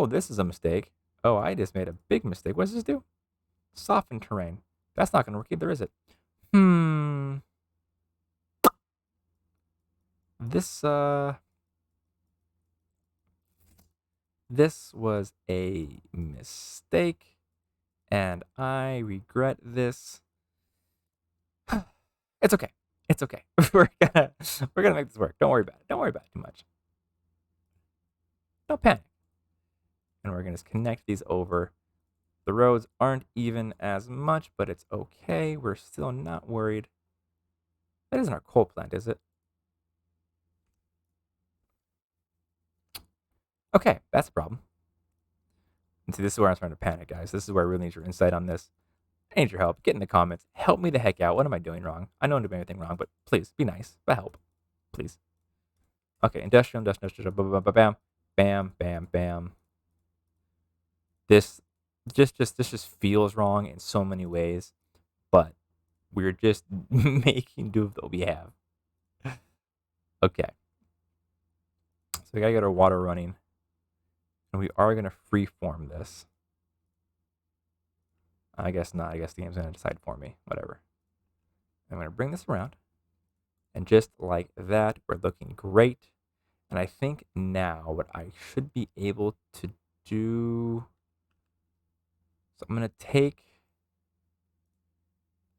this is a mistake. Oh, I just made a big mistake. What does this do? Soften terrain. That's not going to work either, is it? Hmm. This, this was a mistake, and I regret this. It's okay. It's okay. We're gonna make this work. Don't worry about it. Don't worry about it too much. Don't panic. And we're gonna just connect these over. The roads aren't even as much, but it's okay. We're still not worried. That isn't our coal plant, is it? Okay, that's a problem. And see, this is where I'm starting to panic, guys. This is where I really need your insight on this. I need your help. Get in the comments. Help me the heck out. What am I doing wrong? I know I'm doing anything wrong, but please be nice. But help. Please. Okay, industrial, bam, bam, bam, bam. This this just feels wrong in so many ways, but we're just making do with what we have. Okay. So we gotta get our water running. And we are gonna freeform this. I guess not. I guess the game's gonna decide for me. Whatever. I'm gonna bring this around. And just like that, we're looking great. And I think now what I should be able to do. So I'm gonna take.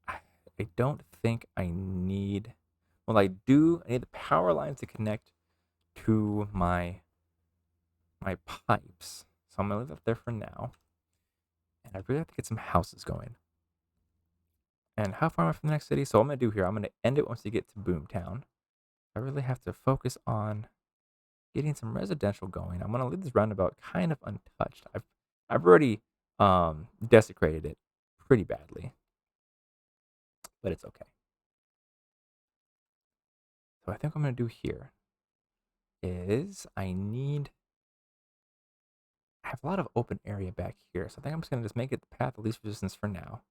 I don't think I need. Well, I do. I need the power lines to connect to my pipes. So I'm gonna leave that there for now. And I really have to get some houses going. And how far am I from the next city? So what I'm gonna do here, I'm gonna end it once you get to Boomtown. I really have to focus on getting some residential going. I'm gonna leave this roundabout kind of untouched. I've already desecrated it pretty badly, but it's okay. So I think what I'm gonna do here is I have a lot of open area back here. So I think I'm just gonna make it the path of least resistance for now.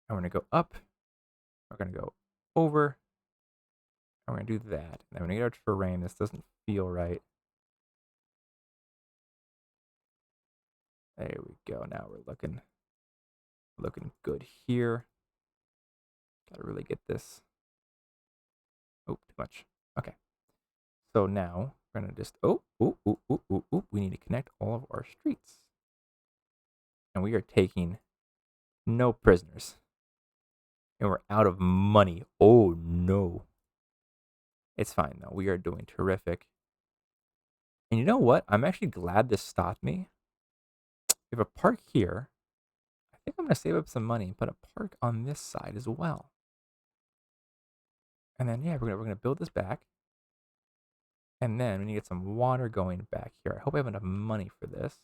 I'm gonna go up. We're gonna go over. I'm gonna do that. And I'm gonna get our terrain. This doesn't feel right. There we go. Now we're looking good here. Gotta really get this. Oh, too much. Okay. So now we're gonna just we need to connect all of our streets. And we are taking no prisoners. And we're out of money. Oh no. It's fine though. We are doing terrific. And you know what? I'm actually glad this stopped me. We have a park here. I think I'm gonna save up some money and put a park on this side as well. And then yeah, we're gonna build this back. And then we need to get some water going back here. I hope I have enough money for this.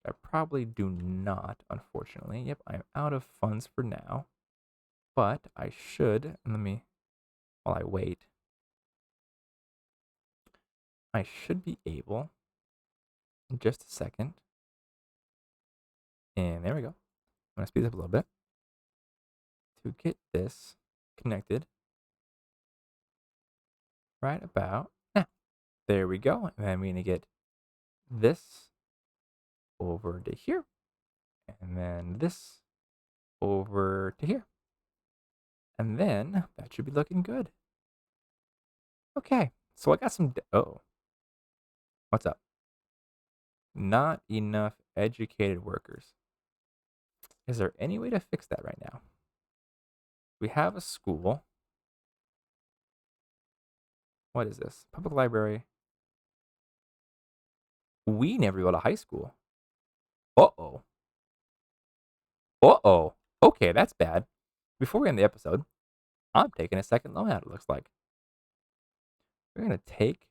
I probably do not, unfortunately. Yep, I'm out of funds for now. But I should, and while I wait, I should be able, in just a second. And there we go. I'm gonna speed this up a little bit. To get this connected right about now. There we go. And then we're going to get this over to here. And then this over to here. And then that should be looking good. Okay. So I got some. Oh, what's up? Not enough educated workers. Is there any way to fix that right now? We have a school. What is this? Public library. We never go to high school. Uh-oh. Uh-oh. Okay, that's bad. Before we end the episode, I'm taking a second loan out, it looks like. We're going to take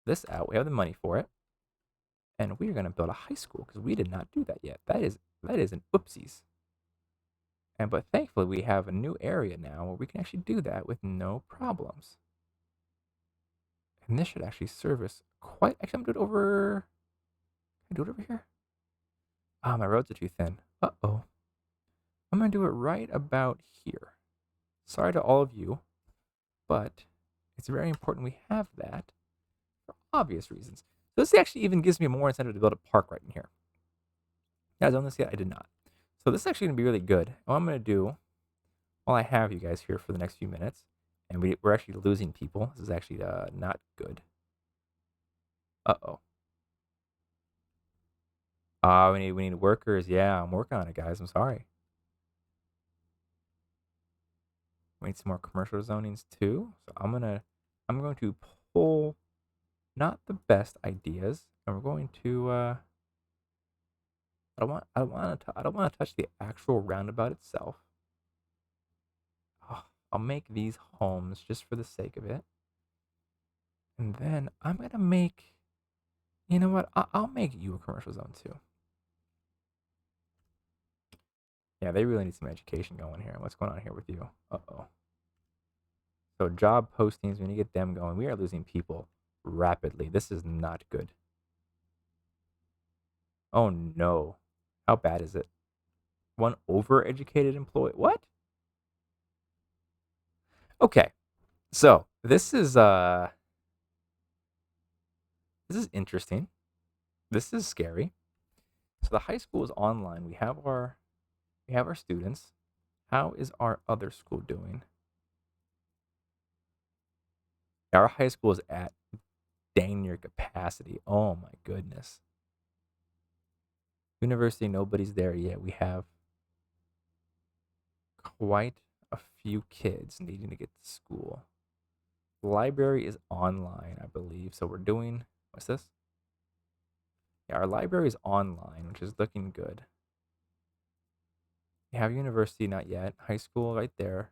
this out. We have the money for it. And we're going to build a high school because we did not do that yet. That is an oopsies. But thankfully, we have a new area now where we can actually do that with no problems. And this should actually service quite. Actually, I'm going to do it over. Can I do it over here? Ah, my roads are too thin. Uh-oh. I'm going to do it right about here. Sorry to all of you, but it's very important we have that for obvious reasons. So this actually even gives me more incentive to build a park right in here. You guys own this yet? I did not. So this is actually going to be really good. What I'm going to do, while I have you guys here for the next few minutes, and we're actually losing people. This is actually not good. Uh-oh. We need workers. Yeah, I'm working on it, guys. I'm sorry. We need some more commercial zonings too. So I'm going to pull not the best ideas, and we're going to I don't want to touch the actual roundabout itself. Oh, I'll make these homes just for the sake of it. And then I'm going to make, you know what? I'll make you a commercial zone too. Yeah, they really need some education going here. What's going on here with you? Uh-oh. So job postings, we need to get them going. We are losing people rapidly. This is not good. Oh no. How bad is it? One overeducated employee. What? Okay. So this is interesting. This is scary. So the high school is online. We have our students. How is our other school doing? Our high school is at dang near capacity. Oh my goodness. University, nobody's there yet. We have quite a few kids needing to get to school. The library is online, I believe. So we're doing, what's this? Yeah, our library is online, which is looking good. We have university, not yet. High school right there.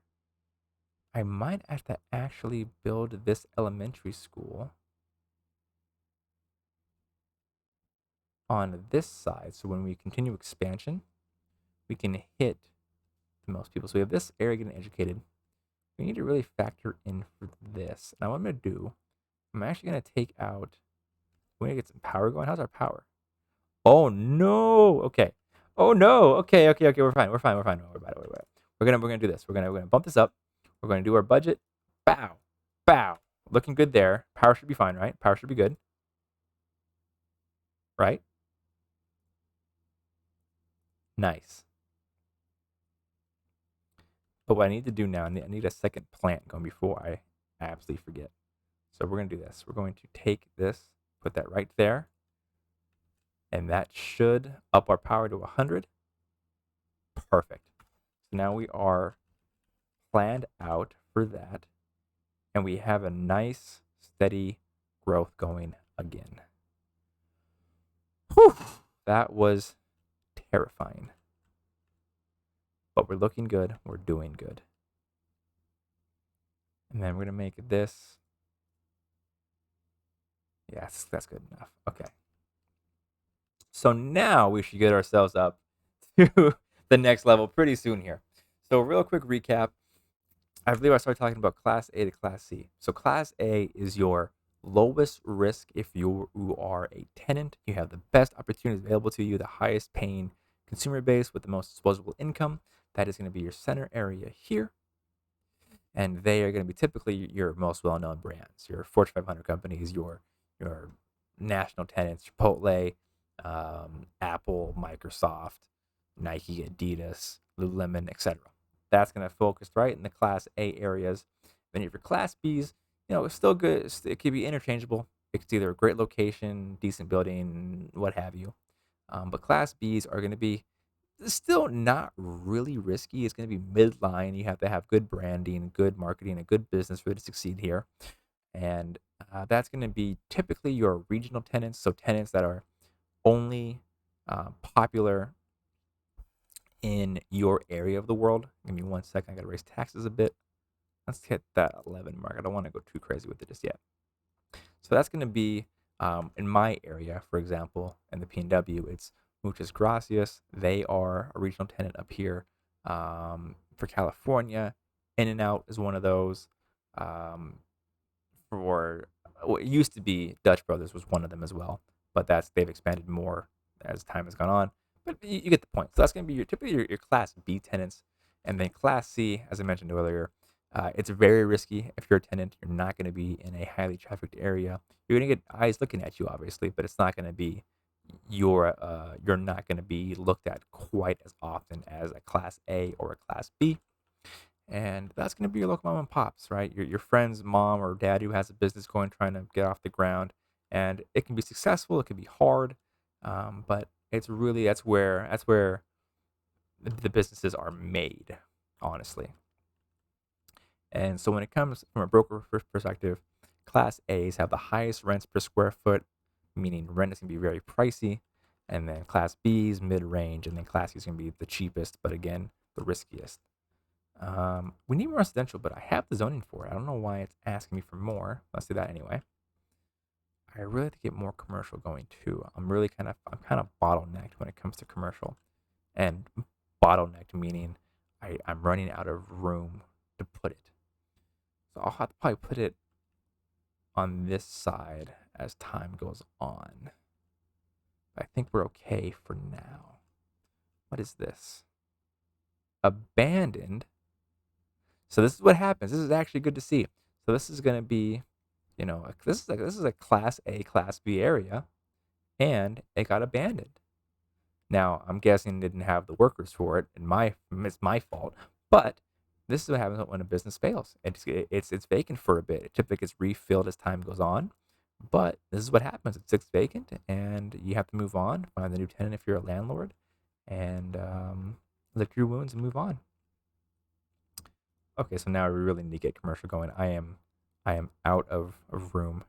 I might have to actually build this elementary school on this side. So when we continue expansion, we can hit the most people. So we have this area getting educated. We need to really factor in for this. Now what I'm going to do, I'm actually going to take out, we're going to get some power going. How's our power? Oh no. Okay. Oh no. Okay. We're fine. Don't worry about it. We're gonna do this. We're gonna bump this up. We're gonna do our budget. Bow. Bow. Looking good there. Power should be fine, right? Power should be good. Right? Nice. But what I need to do now, I need a second plant going before I absolutely forget. So we're gonna do this. We're going to take this, put that right there. And that should up our power to 100. Perfect. So now we are planned out for that. And we have a nice, steady growth going again. Whew, that was terrifying. But we're looking good. We're doing good. And then we're going to make this. Yes, that's good enough. Okay. So now we should get ourselves up to the next level pretty soon here. So real quick recap. I believe I started talking about Class A to Class C. So Class A is your lowest risk if you are a tenant. You have the best opportunities available to you, the highest paying consumer base with the most disposable income. That is going to be your center area here. And they are going to be typically your most well-known brands, your Fortune 500 companies, your national tenants, Chipotle, Apple, Microsoft, Nike, Adidas, Lululemon, etc. That's going to focus right in the Class A areas. Then if your Class Bs, it's still good. It could be interchangeable. It's either a great location, decent building, what have you. But Class Bs are going to be still not really risky. It's going to be midline. You have to have good branding, good marketing, a good business for it to succeed here. And that's going to be typically your regional tenants. So tenants that are only popular in your area of the world. Give me 1 second. I got to raise taxes a bit. Let's hit that 11 mark. I don't want to go too crazy with it just yet. So that's going to be in my area, for example, in the PNW, it's Muchas Gracias. They are a regional tenant up here. For California, In-N-Out is one of those. For what used to be Dutch Brothers was one of them as well, but they've expanded more as time has gone on. But you get the point. So that's going to be typically your Class B tenants, and then Class C, as I mentioned earlier, it's very risky. If you're a tenant, you're not going to be in a highly trafficked area. You're going to get eyes looking at you, obviously, but it's not going to be you're not going to be looked at quite as often as a Class A or a Class B. And that's going to be your local mom and pops, right? Your friend's mom or dad who has a business going, trying to get off the ground, and it can be successful. It can be hard, but it's really that's where the businesses are made, honestly. And so when it comes from a broker perspective, Class A's have the highest rents per square foot, meaning rent is going to be very pricey. And then Class B's mid range, and then Class C's going to be the cheapest, but again, the riskiest. We need more residential, but I have the zoning for it. I don't know why it's asking me for more. Let's do that anyway. I really have to get more commercial going too. I'm kind of bottlenecked when it comes to commercial, and bottlenecked meaning I'm running out of room to put it. So I'll have to probably put it on this side as time goes on. I think we're okay for now. What is this? Abandoned. So this is what happens. This is actually good to see. So this is going to be, this is a Class A, Class B area, and it got abandoned. Now I'm guessing they didn't have the workers for it, and it's my fault. But this is what happens when a business fails. It's vacant for a bit. It typically gets refilled as time goes on. But this is what happens. It sits vacant, and you have to move on, find a new tenant if you're a landlord, and lick your wounds and move on. Okay, so now we really need to get commercial going. I am out of room.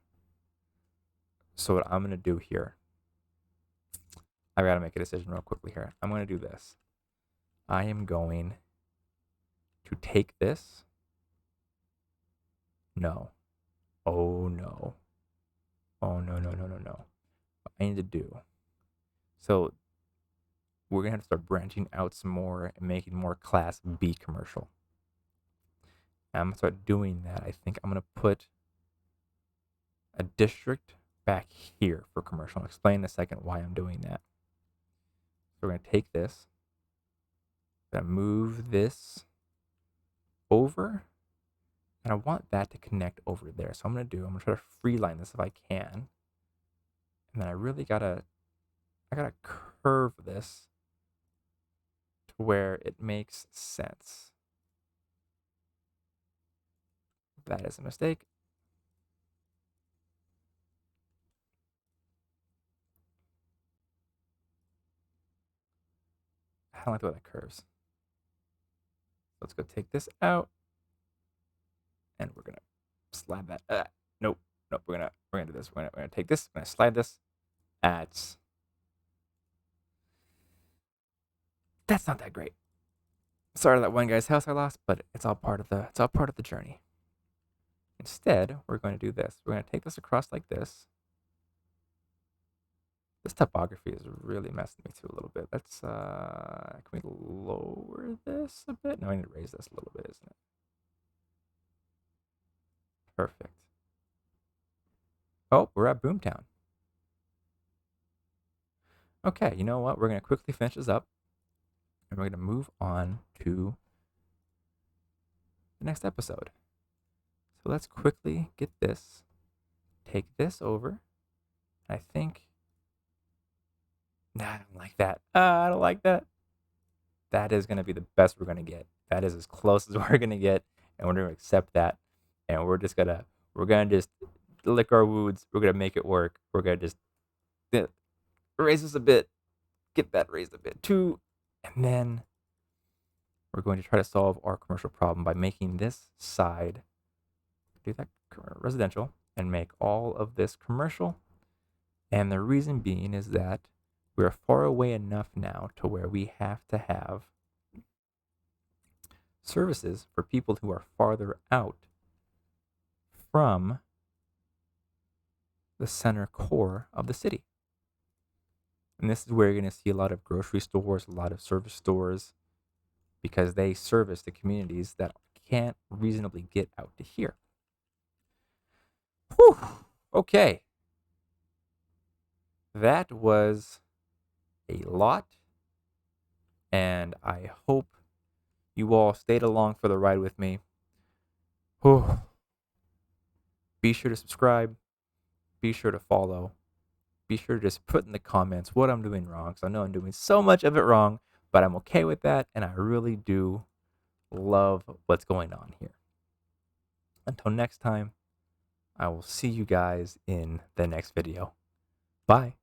So what I'm gonna do here, I gotta make a decision real quickly here. I'm gonna do this. I am going to take this. No. Oh no. Oh no no no no no. What I need to do. So we're gonna have to start branching out some more and making more Class B commercial. I'm gonna start doing that. I think I'm gonna put a district back here for commercial. I'll explain in a second why I'm doing that. So we're gonna take this, gonna move this over, and I want that to connect over there. So I'm gonna try to freeline this if I can, and then I gotta curve this to where it makes sense. That is a mistake. I don't like the way that curves. Let's go take this out, and we're gonna slide that. Nope, nope. We're gonna do this. We're gonna take this. We're gonna slide this. That's not that great. Sorry that one guy's house I lost, but it's all part of the journey. Instead, we're going to do this. We're going to take this across like this. This topography is really messing me too a little bit. Can we lower this a bit? No, I need to raise this a little bit, isn't it? Perfect. Oh, we're at Boomtown. Okay, you know what? We're going to quickly finish this up. and we're going to move on to the next episode. So let's quickly get this, take this over. I think, nah, I don't like that. I don't like that. That is going to be the best we're going to get. That is as close as we're going to get, and we're going to accept that. And we're going to just lick our wounds. We're going to make it work. We're going to just raise this a bit, get that raised a bit too, and then we're going to try to solve our commercial problem by making this side, do that residential, and make all of this commercial. And the reason being is that we're far away enough now to where we have to have services for people who are farther out from the center core of the city. And this is where you're going to see a lot of grocery stores, a lot of service stores, because they service the communities that can't reasonably get out to here. Whew. Okay. That was a lot, and I hope you all stayed along for the ride with me. Whew. Be sure to subscribe. Be sure to follow. Be sure to just put in the comments what I'm doing wrong, because I know I'm doing so much of it wrong, but I'm okay with that, and I really do love what's going on here. Until next time, I will see you guys in the next video. Bye.